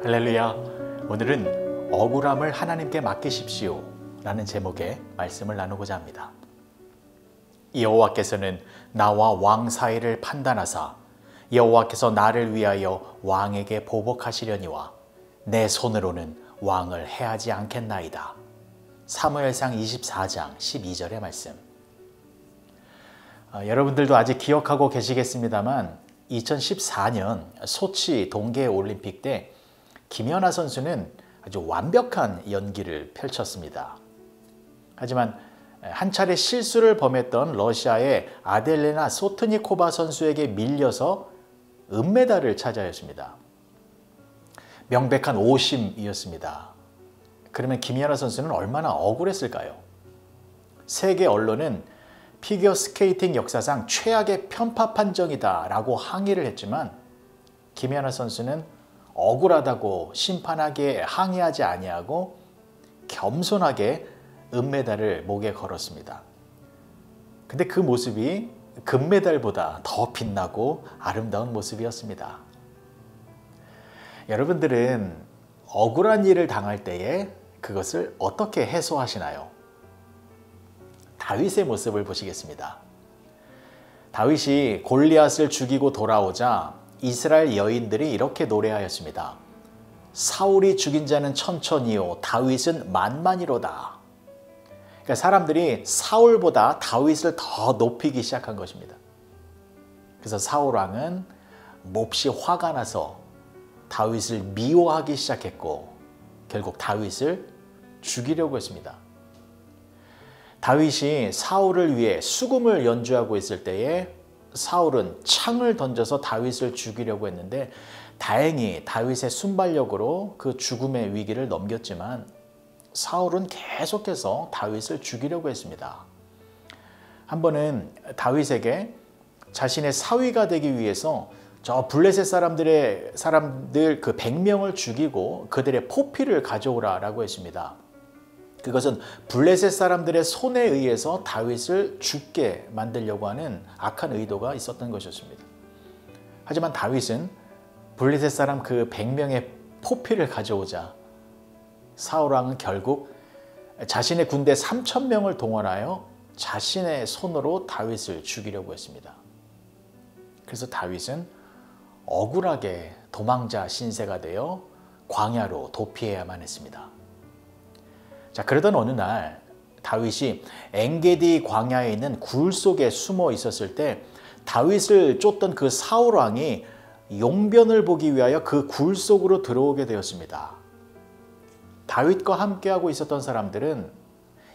할렐루야. 오늘은 억울함을 하나님께 맡기십시오 라는 제목의 말씀을 나누고자 합니다. 여호와께서는 나와 왕 사이를 판단하사 여호와께서 나를 위하여 왕에게 보복하시려니와 내 손으로는 왕을 해하지 않겠나이다. 사무엘상 24장 12절의 말씀. 여러분들도 아직 기억하고 계시겠습니다만 2014년 소치 동계올림픽 때 김연아 선수는 아주 완벽한 연기를 펼쳤습니다. 하지만 한 차례 실수를 범했던 러시아의 아델레나 소트니코바 선수에게 밀려서 은메달을 차지하였습니다. 명백한 오심이었습니다. 그러면 김연아 선수는 얼마나 억울했을까요? 세계 언론은 피겨 스케이팅 역사상 최악의 편파 판정이다 라고 항의를 했지만 김연아 선수는 억울하다고 심판하기에 항의하지 아니하고 겸손하게 은메달을 목에 걸었습니다. 근데 그 모습이 금메달보다 더 빛나고 아름다운 모습이었습니다. 여러분들은 억울한 일을 당할 때에 그것을 어떻게 해소하시나요? 다윗의 모습을 보시겠습니다. 다윗이 골리앗을 죽이고 돌아오자 이스라엘 여인들이 이렇게 노래하였습니다. 사울이 죽인 자는 천천히요 다윗은 만만이로다. 그러니까 사람들이 사울보다 다윗을 더 높이기 시작한 것입니다. 그래서 사울 왕은 몹시 화가 나서 다윗을 미워하기 시작했고 결국 다윗을 죽이려고 했습니다. 다윗이 사울을 위해 수금을 연주하고 있을 때에 사울은 창을 던져서 다윗을 죽이려고 했는데 다행히 다윗의 순발력으로 그 죽음의 위기를 넘겼지만 사울은 계속해서 다윗을 죽이려고 했습니다. 한 번은 다윗에게 자신의 사위가 되기 위해서 저 블레셋 사람들 그 100명을 죽이고 그들의 포피를 가져오라라고 했습니다. 그것은 블레셋 사람들의 손에 의해서 다윗을 죽게 만들려고 하는 악한 의도가 있었던 것이었습니다. 하지만 다윗은 블레셋 사람 그 100명의 포피를 가져오자 사울 왕은 결국 자신의 군대 3,000명을 동원하여 자신의 손으로 다윗을 죽이려고 했습니다. 그래서 다윗은 억울하게 도망자 신세가 되어 광야로 도피해야만 했습니다. 자, 그러던 어느 날 다윗이 엥게디 광야에 있는 굴 속에 숨어 있었을 때 다윗을 쫓던 그 사울 왕이 용변을 보기 위하여 그 굴 속으로 들어오게 되었습니다. 다윗과 함께하고 있었던 사람들은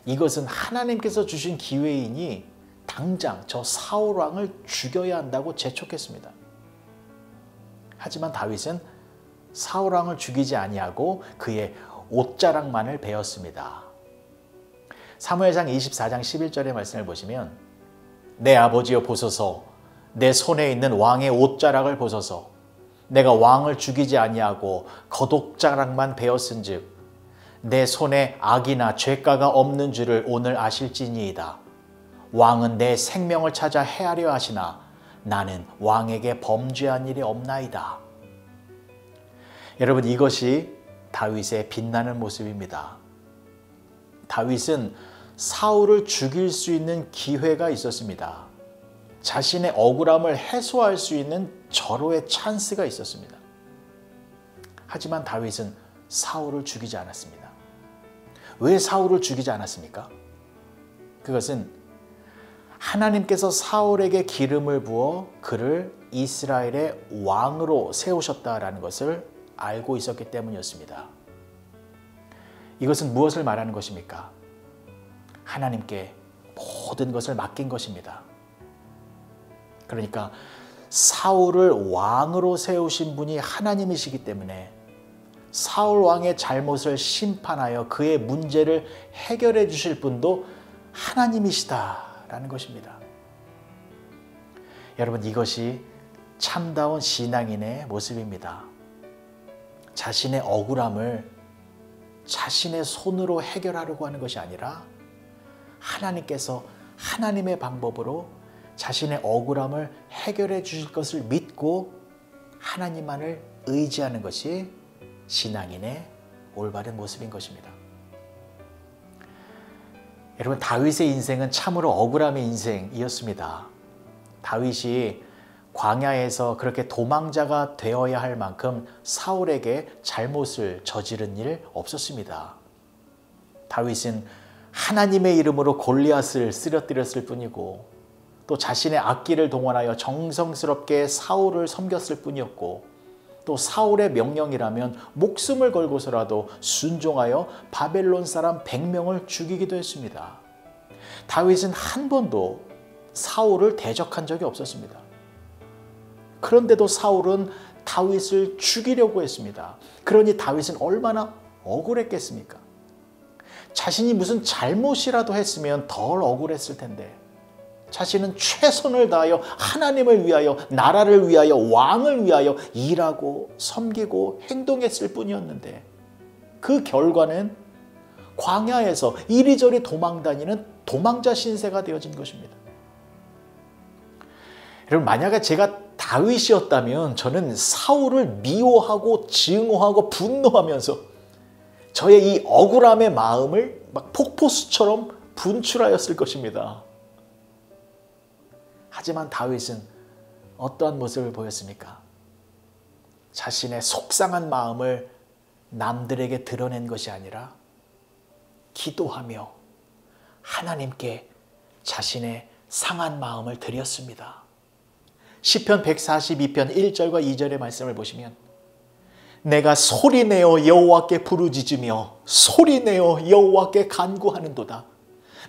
이것은 하나님께서 주신 기회이니 당장 저 사울 왕을 죽여야 한다고 재촉했습니다. 하지만 다윗은 사울 왕을 죽이지 아니하고 그의 옷자락만을 베었습니다. 사무엘상 24장 11절의 말씀을 보시면 내 아버지여 보소서 내 손에 있는 왕의 옷자락을 보소서 내가 왕을 죽이지 아니하고 겉옷자락만 베었은즉 내 손에 악이나 죄가가 없는 줄을 오늘 아실지니이다. 왕은 내 생명을 찾아 해하려 하시나 나는 왕에게 범죄한 일이 없나이다. 여러분, 이것이 다윗의 빛나는 모습입니다. 다윗은 사울을 죽일 수 있는 기회가 있었습니다. 자신의 억울함을 해소할 수 있는 절호의 찬스가 있었습니다. 하지만 다윗은 사울을 죽이지 않았습니다. 왜 사울을 죽이지 않았습니까? 그것은 하나님께서 사울에게 기름을 부어 그를 이스라엘의 왕으로 세우셨다라는 것을 알고 있었기 때문이었습니다. 이것은 무엇을 말하는 것입니까? 하나님께 모든 것을 맡긴 것입니다. 그러니까 사울을 왕으로 세우신 분이 하나님이시기 때문에 사울 왕의 잘못을 심판하여 그의 문제를 해결해 주실 분도 하나님이시다라는 것입니다. 여러분, 이것이 참다운 신앙인의 모습입니다. 자신의 억울함을 자신의 손으로 해결하려고 하는 것이 아니라 하나님께서 하나님의 방법으로 자신의 억울함을 해결해 주실 것을 믿고 하나님만을 의지하는 것이 신앙인의 올바른 모습인 것입니다. 여러분, 다윗의 인생은 참으로 억울함의 인생이었습니다. 다윗이 광야에서 그렇게 도망자가 되어야 할 만큼 사울에게 잘못을 저지른 일 없었습니다. 다윗은 하나님의 이름으로 골리앗을 쓰러뜨렸을 뿐이고 또 자신의 악기를 동원하여 정성스럽게 사울을 섬겼을 뿐이었고 또 사울의 명령이라면 목숨을 걸고서라도 순종하여 바벨론 사람 100명을 죽이기도 했습니다. 다윗은 한 번도 사울을 대적한 적이 없었습니다. 그런데도 사울은 다윗을 죽이려고 했습니다. 그러니 다윗은 얼마나 억울했겠습니까? 자신이 무슨 잘못이라도 했으면 덜 억울했을 텐데 자신은 최선을 다하여 하나님을 위하여, 나라를 위하여, 왕을 위하여 일하고 섬기고 행동했을 뿐이었는데 그 결과는 광야에서 이리저리 도망다니는 도망자 신세가 되어진 것입니다. 여러분, 만약에 제가 다윗이었다면 저는 사울을 미워하고 증오하고 분노하면서 저의 이 억울함의 마음을 막 폭포수처럼 분출하였을 것입니다. 하지만 다윗은 어떠한 모습을 보였습니까? 자신의 속상한 마음을 남들에게 드러낸 것이 아니라 기도하며 하나님께 자신의 상한 마음을 드렸습니다. 시편 142편 1절과 2절의 말씀을 보시면 내가 소리내어 여호와께 부르짖으며 소리내어 여호와께 간구하는도다.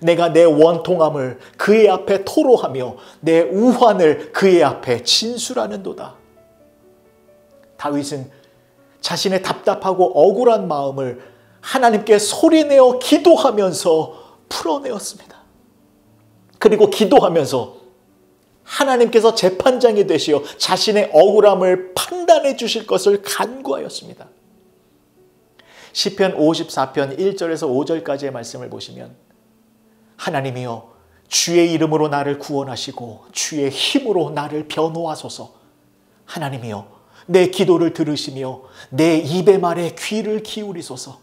내가 내 원통함을 그의 앞에 토로하며 내 우환을 그의 앞에 진술하는도다. 다윗은 자신의 답답하고 억울한 마음을 하나님께 소리내어 기도하면서 풀어내었습니다. 그리고 기도하면서 하나님께서 재판장이 되시어 자신의 억울함을 판단해 주실 것을 간구하였습니다. 시편 54편 1절에서 5절까지의 말씀을 보시면 하나님이여 주의 이름으로 나를 구원하시고 주의 힘으로 나를 변호하소서. 하나님이여 내 기도를 들으시며 내 입의 말에 귀를 기울이소서.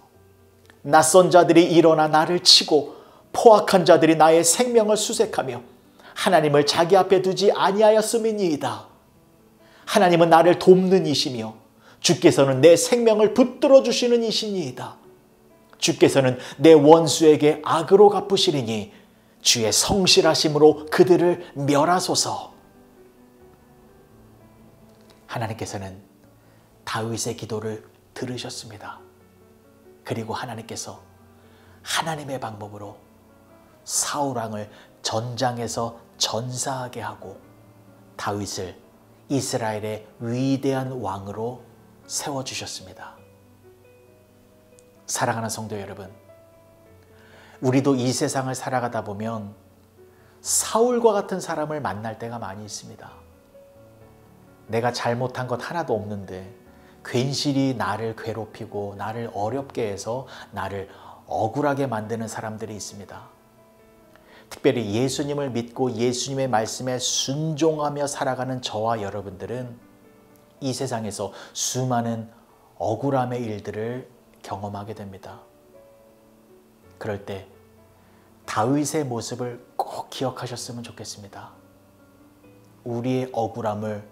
낯선 자들이 일어나 나를 치고 포악한 자들이 나의 생명을 수색하며 하나님을 자기 앞에 두지 아니하였음이니이다. 하나님은 나를 돕는 이시며 주께서는 내 생명을 붙들어 주시는 이시니이다. 주께서는 내 원수에게 악으로 갚으시리니 주의 성실하심으로 그들을 멸하소서. 하나님께서는 다윗의 기도를 들으셨습니다. 그리고 하나님께서 하나님의 방법으로 사울왕을 전장에서 전사하게 하고 다윗을 이스라엘의 위대한 왕으로 세워주셨습니다. 사랑하는 성도 여러분, 우리도 이 세상을 살아가다 보면 사울과 같은 사람을 만날 때가 많이 있습니다. 내가 잘못한 것 하나도 없는데 괜시리 나를 괴롭히고 나를 어렵게 해서 나를 억울하게 만드는 사람들이 있습니다. 특별히 예수님을 믿고 예수님의 말씀에 순종하며 살아가는 저와 여러분들은 이 세상에서 수많은 억울함의 일들을 경험하게 됩니다. 그럴 때 다윗의 모습을 꼭 기억하셨으면 좋겠습니다. 우리의 억울함을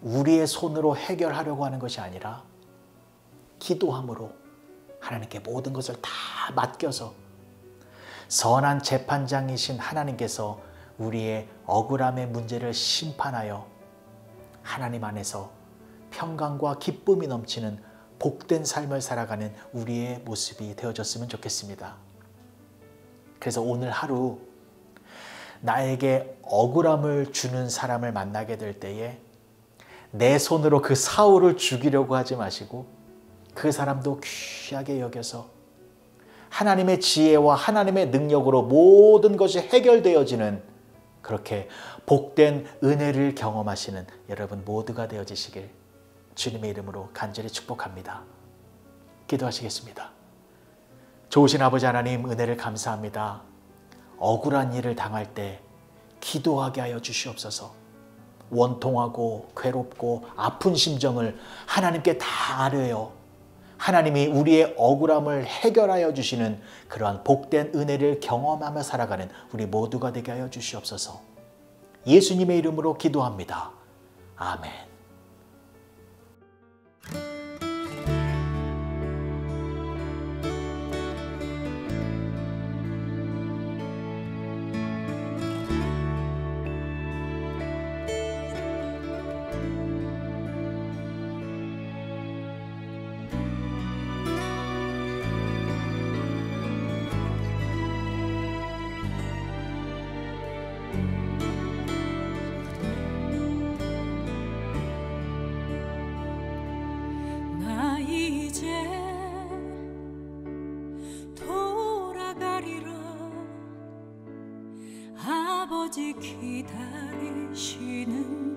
우리의 손으로 해결하려고 하는 것이 아니라 기도함으로 하나님께 모든 것을 다 맡겨서 선한 재판장이신 하나님께서 우리의 억울함의 문제를 심판하여 하나님 안에서 평강과 기쁨이 넘치는 복된 삶을 살아가는 우리의 모습이 되어졌으면 좋겠습니다. 그래서 오늘 하루 나에게 억울함을 주는 사람을 만나게 될 때에 내 손으로 그 사울을 죽이려고 하지 마시고 그 사람도 귀하게 여겨서 하나님의 지혜와 하나님의 능력으로 모든 것이 해결되어지는 그렇게 복된 은혜를 경험하시는 여러분 모두가 되어지시길 주님의 이름으로 간절히 축복합니다. 기도하시겠습니다. 좋으신 아버지 하나님, 은혜를 감사합니다. 억울한 일을 당할 때 기도하게 하여 주시옵소서. 원통하고 괴롭고 아픈 심정을 하나님께 다 아뢰어 하나님이 우리의 억울함을 해결하여 주시는 그러한 복된 은혜를 경험하며 살아가는 우리 모두가 되게 하여 주시옵소서. 예수님의 이름으로 기도합니다. 아멘. 아버지 기다리시는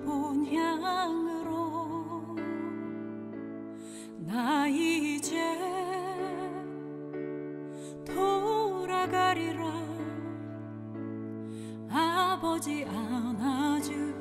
본향으로 나 이제 돌아가리라. 아버지 안아주시는